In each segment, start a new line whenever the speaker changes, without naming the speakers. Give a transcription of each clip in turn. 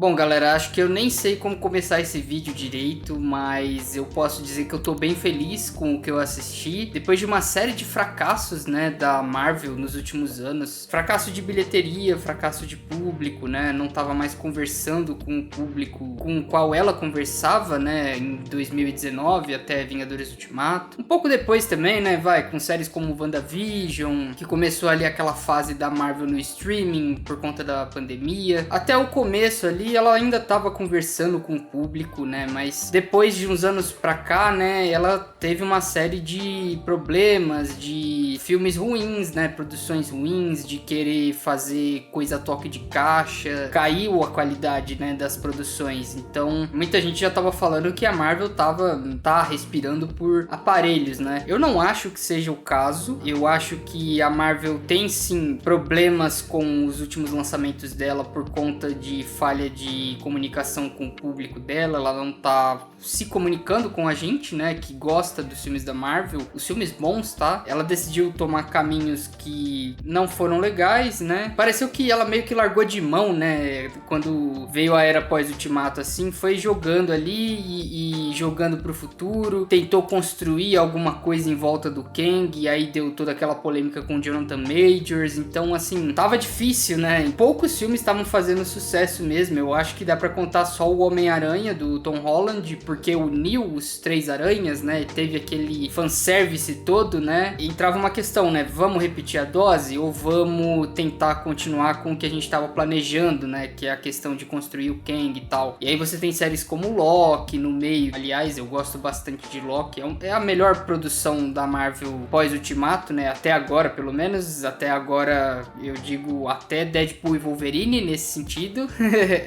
Bom, galera, acho que eu nem sei como começar esse vídeo direito, mas eu posso dizer que eu tô bem feliz com o que eu assisti. Depois de uma série de fracassos, né, da Marvel nos últimos anos. Fracasso de bilheteria, fracasso de público, né, não tava mais conversando com o público com o qual ela conversava, né, em 2019 até Vingadores Ultimato. Um pouco depois também, né, com séries como WandaVision, que começou ali aquela fase da Marvel no streaming por conta da pandemia. Até o começo ali, ela ainda estava conversando com o público, né? Mas depois de uns anos pra cá, né? Ela teve uma série de problemas, de filmes ruins, né? Produções ruins, de querer fazer coisa a toque de caixa. Caiu a qualidade, né? Das produções. Então, muita gente já tava falando que a Marvel tá respirando por aparelhos, né? Eu não acho que seja o caso. Eu acho que a Marvel tem sim problemas com os últimos lançamentos dela por conta de falha de comunicação com o público dela. Ela não tá se comunicando com a gente, né, que gosta dos filmes da Marvel, os filmes bons, tá? Ela decidiu tomar caminhos que não foram legais, né? Pareceu que ela meio que largou de mão, né, quando veio a era pós-Ultimato, assim, foi jogando ali e jogando pro futuro, tentou construir alguma coisa em volta do Kang, e aí deu toda aquela polêmica com o Jonathan Majors. Então, assim, tava difícil, né? Poucos filmes estavam fazendo sucesso mesmo. Eu acho que dá pra contar só o Homem-Aranha do Tom Holland, porque uniu os três aranhas, né? Teve aquele fanservice todo, né? E entrava uma questão, né? Vamos repetir a dose ou vamos tentar continuar com o que a gente tava planejando, né? Que é a questão de construir o Kang e tal. E aí você tem séries como Loki no meio. Aliás, eu gosto bastante de Loki. É a melhor produção da Marvel pós-Ultimato, né? Até agora, pelo menos. Até agora, eu digo até Deadpool e Wolverine nesse sentido.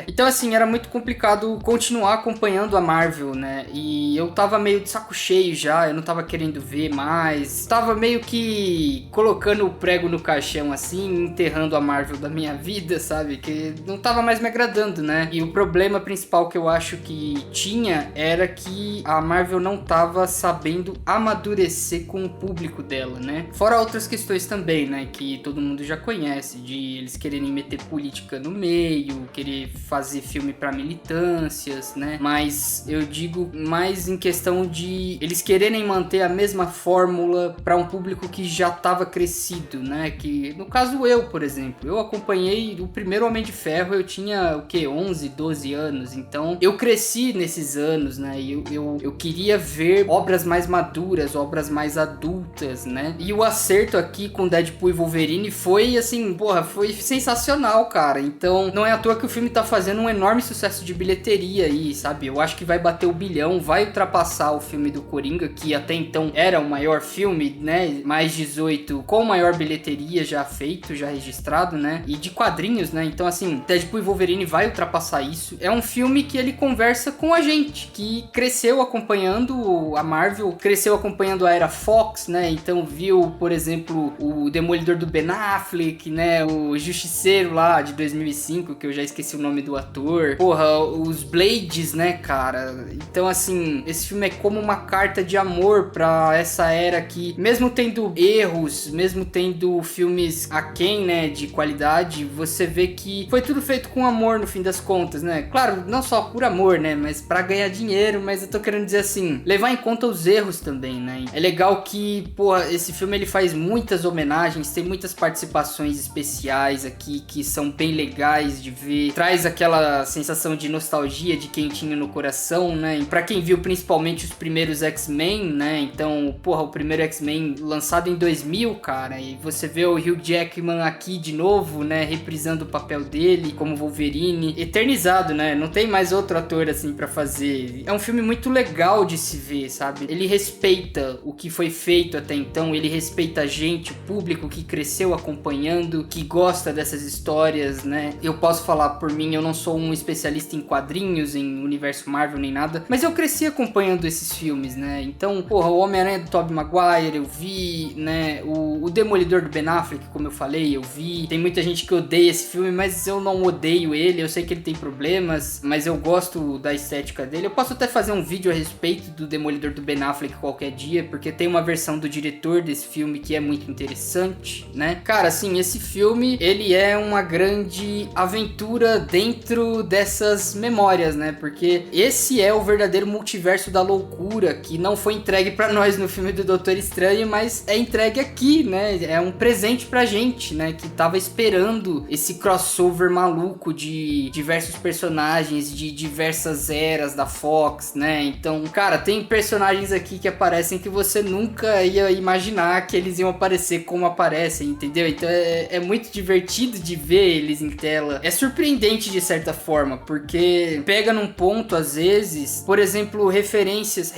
Então, assim, era muito complicado continuar acompanhando a Marvel, né? E eu tava meio de saco cheio já, eu não tava querendo ver mais. Tava meio que colocando o prego no caixão, assim, enterrando a Marvel da minha vida, sabe? Que não tava mais me agradando, né? E o problema principal que eu acho que tinha era que a Marvel não tava sabendo amadurecer com o público dela, né? Fora outras questões também, né? Que todo mundo já conhece, de eles quererem meter política no meio, querer fazer filme pra militâncias, né? Mas eu digo mais em questão de eles quererem manter a mesma fórmula pra um público que já tava crescido, né? Que no caso eu, por exemplo, eu acompanhei o primeiro Homem de Ferro, eu tinha o que, 11, 12 anos, então eu cresci nesses anos, né? E eu queria ver obras mais maduras, obras mais adultas, né? E o acerto aqui com Deadpool e Wolverine foi assim, porra, foi sensacional, cara. Então não é à toa que o filme tá fazendo um enorme sucesso de bilheteria aí, sabe? Eu acho que vai bater o bilhão, vai ultrapassar o filme do Coringa, que até então era o maior filme, né? Mais 18, com maior bilheteria já feito, já registrado, né? E de quadrinhos, né? Então, assim, Deadpool e Wolverine vai ultrapassar isso. É um filme que ele conversa com a gente, que cresceu acompanhando a Marvel, cresceu acompanhando a era Fox, né? Então viu, por exemplo, o Demolidor do Ben Affleck, né? O Justiceiro lá de 2005, que eu já esqueci o nome do ator. Porra, os Blades, né, cara? Então, assim, esse filme é como uma carta de amor pra essa era que, mesmo tendo erros, mesmo tendo filmes aquém, né, de qualidade, você vê que foi tudo feito com amor no fim das contas, né? Claro, não só por amor, né, mas pra ganhar dinheiro, mas eu tô querendo dizer assim, levar em conta os erros também, né? É legal que, porra, esse filme ele faz muitas homenagens, tem muitas participações especiais aqui que são bem legais de ver, traz aquela sensação de nostalgia, de quentinho no coração, né? E pra quem viu principalmente os primeiros X-Men, né? Então, porra, o primeiro X-Men lançado em 2000, cara, e você vê o Hugh Jackman aqui de novo, né? Reprisando o papel dele como Wolverine, eternizado, né? Não tem mais outro ator assim pra fazer. É um filme muito legal de se ver, sabe? Ele respeita o que foi feito até então, ele respeita a gente, o público que cresceu acompanhando, que gosta dessas histórias, né? Eu posso falar por mim, eu não sou um especialista em quadrinhos, em universo Marvel nem nada, mas eu cresci acompanhando esses filmes, né? Então, porra, o Homem-Aranha do Tobey Maguire eu vi, né? O Demolidor do Ben Affleck, como eu falei, eu vi. Tem muita gente que odeia esse filme, mas eu não odeio ele, eu sei que ele tem problemas, mas eu gosto da estética dele. Eu posso até fazer um vídeo a respeito do Demolidor do Ben Affleck qualquer dia, porque tem uma versão do diretor desse filme que é muito interessante, né? Cara, assim, esse filme, ele é uma grande aventura dentro dentro dessas memórias, né? Porque esse é o verdadeiro multiverso da loucura, que não foi entregue pra nós no filme do Doutor Estranho, mas é entregue aqui, né? É um presente pra gente, né? Que tava esperando esse crossover maluco de diversos personagens, de diversas eras da Fox, né? Então, cara, tem personagens aqui que aparecem que você nunca ia imaginar que eles iam aparecer como aparecem, entendeu? Então é muito divertido de ver eles em tela. É surpreendente de certa forma, porque pega num ponto, às vezes, por exemplo, referências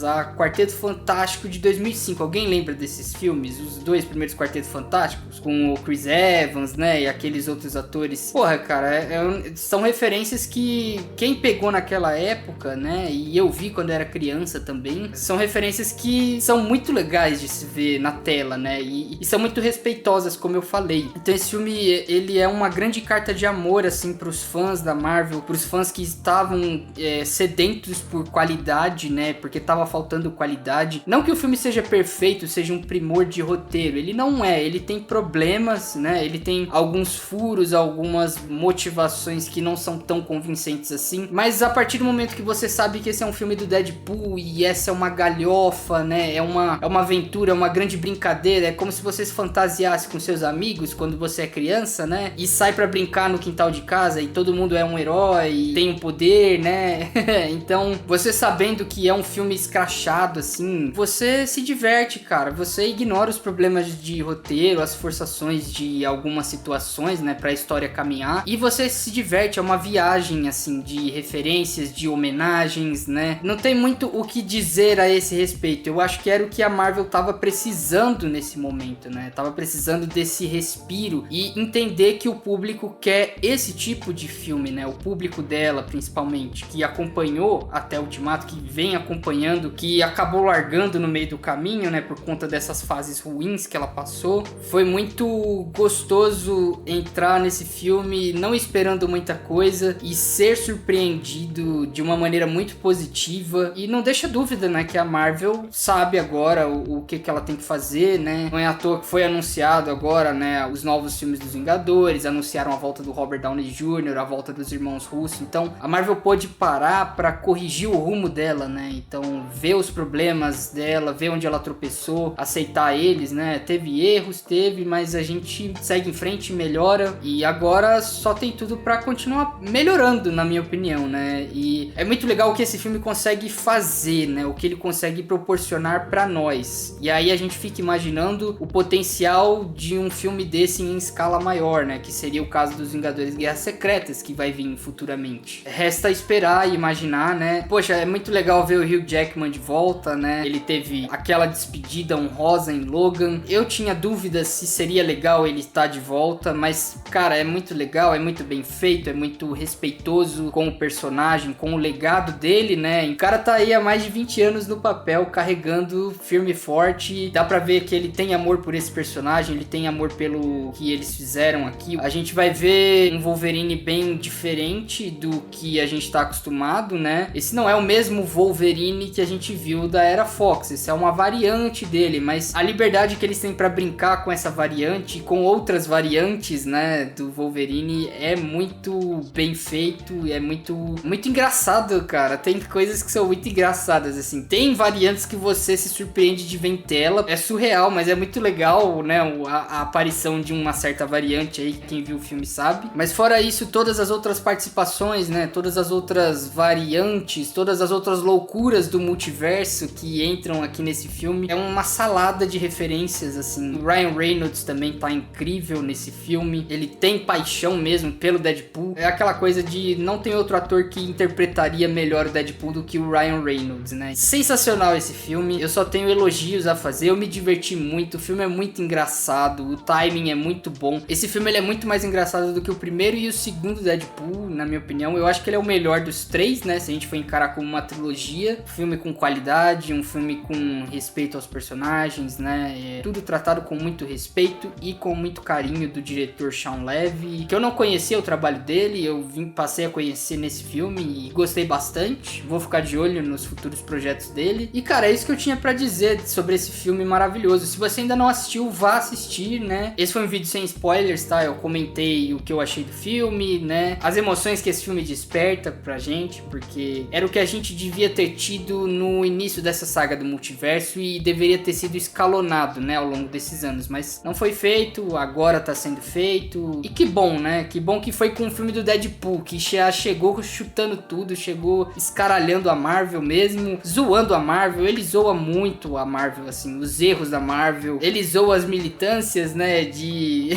a Quarteto Fantástico de 2005. Alguém lembra desses filmes? Os dois primeiros Quartetos Fantásticos? Com o Chris Evans, né? E aqueles outros atores. Porra, cara, são referências que quem pegou naquela época, né? E eu vi quando era criança também. São referências que são muito legais de se ver na tela, né? E são muito respeitosas, como eu falei. Então esse filme, ele é uma grande carta de amor, assim, pros fãs da Marvel, pros fãs que estavam sedentos por qualidade, né? Porque tava faltando qualidade. Não que o filme seja perfeito, seja um primor de roteiro. Ele não é. Ele tem problemas, né? Ele tem alguns furos, algumas motivações que não são tão convincentes assim. Mas a partir do momento que você sabe que esse é um filme do Deadpool e essa é uma galhofa, né? É uma aventura, é uma grande brincadeira. É como se você se fantasiasse com seus amigos quando você é criança, né? E sai pra brincar no quintal de casa e todo mundo é um herói, tem um poder, né? Então, você sabendo que é um filme escrachado, assim, você se diverte, cara. Você ignora os problemas de roteiro, as forçações de algumas situações, né? Pra história caminhar. E você se diverte, é uma viagem, assim, de referências, de homenagens, né? Não tem muito o que dizer a esse respeito. Eu acho que era o que a Marvel tava precisando nesse momento, né? Tava precisando desse respiro e entender que o público quer esse tipo de filme, né? O público dela, principalmente, que acompanhou até Ultimato, que vem acompanhando, que acabou largando no meio do caminho, né? Por conta dessas fases ruins que ela passou. Foi muito gostoso entrar nesse filme não esperando muita coisa e ser surpreendido de uma maneira muito positiva. E não deixa dúvida, né? Que a Marvel sabe agora o que ela tem que fazer, né? Não é à toa que foi anunciado agora, né? Os novos filmes dos Vingadores, anunciaram a volta do Robert Downey Jr., a volta dos irmãos Russo. Então, a Marvel pôde parar pra corrigir o rumo dela, né? Então, ver os problemas dela, ver onde ela tropeçou, aceitar eles, né? Teve erros, mas a gente segue em frente, melhora. E agora só tem tudo pra continuar melhorando, na minha opinião, né? E é muito legal o que esse filme consegue fazer, né? O que ele consegue proporcionar pra nós. E aí a gente fica imaginando o potencial de um filme desse em escala maior, né? Que seria o caso dos Vingadores Guerras Secretas, que vai vir futuramente. Resta esperar e imaginar, né? Poxa, é muito legal ver o Hugh Jackman de volta, né? Ele teve aquela despedida honrosa em Logan. Eu tinha dúvidas se seria legal ele estar de volta, mas, cara, é muito legal, é muito bem feito, é muito respeitoso com o personagem, com o legado dele, né? O cara tá aí há mais de 20 anos no papel, carregando firme e forte. Dá pra ver que ele tem amor por esse personagem, ele tem amor pelo que eles fizeram aqui. A gente vai ver um Wolverine bem diferente do que a gente tá acostumado, né? Esse não é o mesmo Wolverine que a gente viu da era Fox, esse é uma variante dele, mas a liberdade que eles têm pra brincar com essa variante e com outras variantes, né, do Wolverine é muito bem feito, é muito engraçado, cara. Tem coisas que são muito engraçadas, assim. Tem variantes que você se surpreende de ver em tela, é surreal, mas é muito legal, né, a aparição de uma certa variante aí, quem viu o filme sabe. Mas fora isso, todas as outras participações, né, todas as outras variantes, todas as outras loucuras do multiverso que entram aqui nesse filme, é uma salada de referências, assim. O Ryan Reynolds também tá incrível nesse filme, ele tem paixão mesmo pelo Deadpool. É aquela coisa de não tem outro ator que interpretaria melhor o Deadpool do que o Ryan Reynolds, né? Sensacional esse filme, eu só tenho elogios a fazer, eu me diverti muito, o filme é muito engraçado, o timing é muito bom. Esse filme ele é muito mais engraçado do que o primeiro e o segundo Deadpool, na minha opinião. Eu acho que ele é o melhor dos três, né? Se a gente for encarar como uma trilogia, um filme com qualidade, um filme com respeito aos personagens, né? Tudo tratado com muito respeito e com muito carinho do diretor Shawn Levy, que eu não conhecia o trabalho dele, eu passei a conhecer nesse filme e gostei bastante. Vou ficar de olho nos futuros projetos dele. E cara, é isso que eu tinha pra dizer sobre esse filme maravilhoso. Se você ainda não assistiu, vá assistir, né? Esse foi um vídeo sem spoilers, tá? Eu comentei o que eu achei do filme, filme, né? As emoções que esse filme desperta pra gente, porque era o que a gente devia ter tido no início dessa saga do multiverso e deveria ter sido escalonado, né, ao longo desses anos, mas não foi feito, agora tá sendo feito. E que bom, né? Que bom que foi com o filme do Deadpool, que já chegou chutando tudo, chegou escaralhando a Marvel mesmo, zoando a Marvel. Ele zoa muito a Marvel, assim, os erros da Marvel. Ele zoa as militâncias, né, de...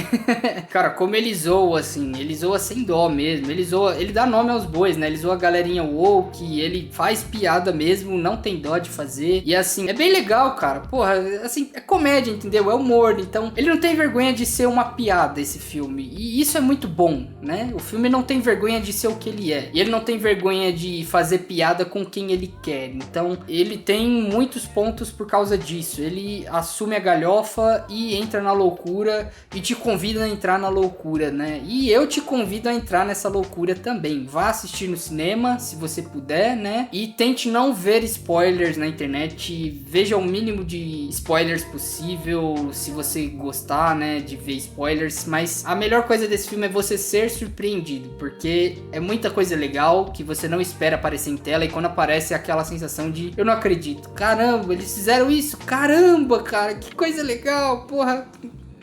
Cara, como ele zoa, assim, ele zoa sem dó mesmo. Ele dá nome aos bois, né? Ele zoa a galerinha woke, ele faz piada mesmo, não tem dó de fazer. E assim, é bem legal, cara. Porra, assim, é comédia, entendeu? É humor. Então, ele não tem vergonha de ser uma piada, esse filme. E isso é muito bom, né? O filme não tem vergonha de ser o que ele é. E ele não tem vergonha de fazer piada com quem ele quer. Então, ele tem muitos pontos por causa disso. Ele assume a galhofa e entra na loucura e te convida a entrar na loucura, né? E eu te convido a entrar nessa loucura também. Vá assistir no cinema, se você puder, né? E tente não ver spoilers na internet. Veja o mínimo de spoilers possível, se você gostar, né, de ver spoilers. Mas a melhor coisa desse filme é você ser surpreendido, porque é muita coisa legal que você não espera aparecer em tela, e quando aparece é aquela sensação de eu não acredito, caramba, eles fizeram isso, caramba, cara, que coisa legal, porra,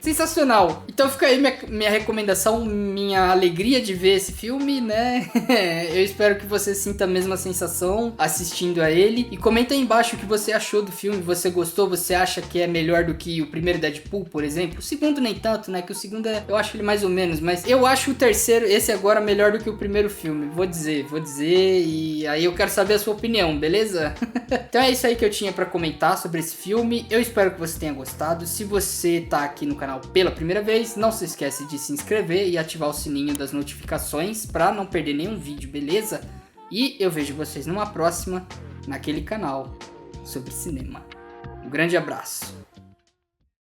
sensacional. Então fica aí minha recomendação, minha alegria de ver esse filme, né? Eu espero que você sinta a mesma sensação assistindo a ele. E comenta aí embaixo o que você achou do filme. Você gostou? Você acha que é melhor do que o primeiro Deadpool, por exemplo? O segundo nem tanto, né? Que o segundo eu acho ele mais ou menos. Mas eu acho o terceiro, esse agora, melhor do que o primeiro filme. Vou dizer. E aí eu quero saber a sua opinião, beleza? Então é isso aí que eu tinha pra comentar sobre esse filme. Eu espero que você tenha gostado. Se você tá aqui no canal pela primeira vez, não se esquece de se inscrever e ativar o sininho das notificações para não perder nenhum vídeo, beleza? E eu vejo vocês numa próxima, naquele canal sobre cinema. Um grande abraço.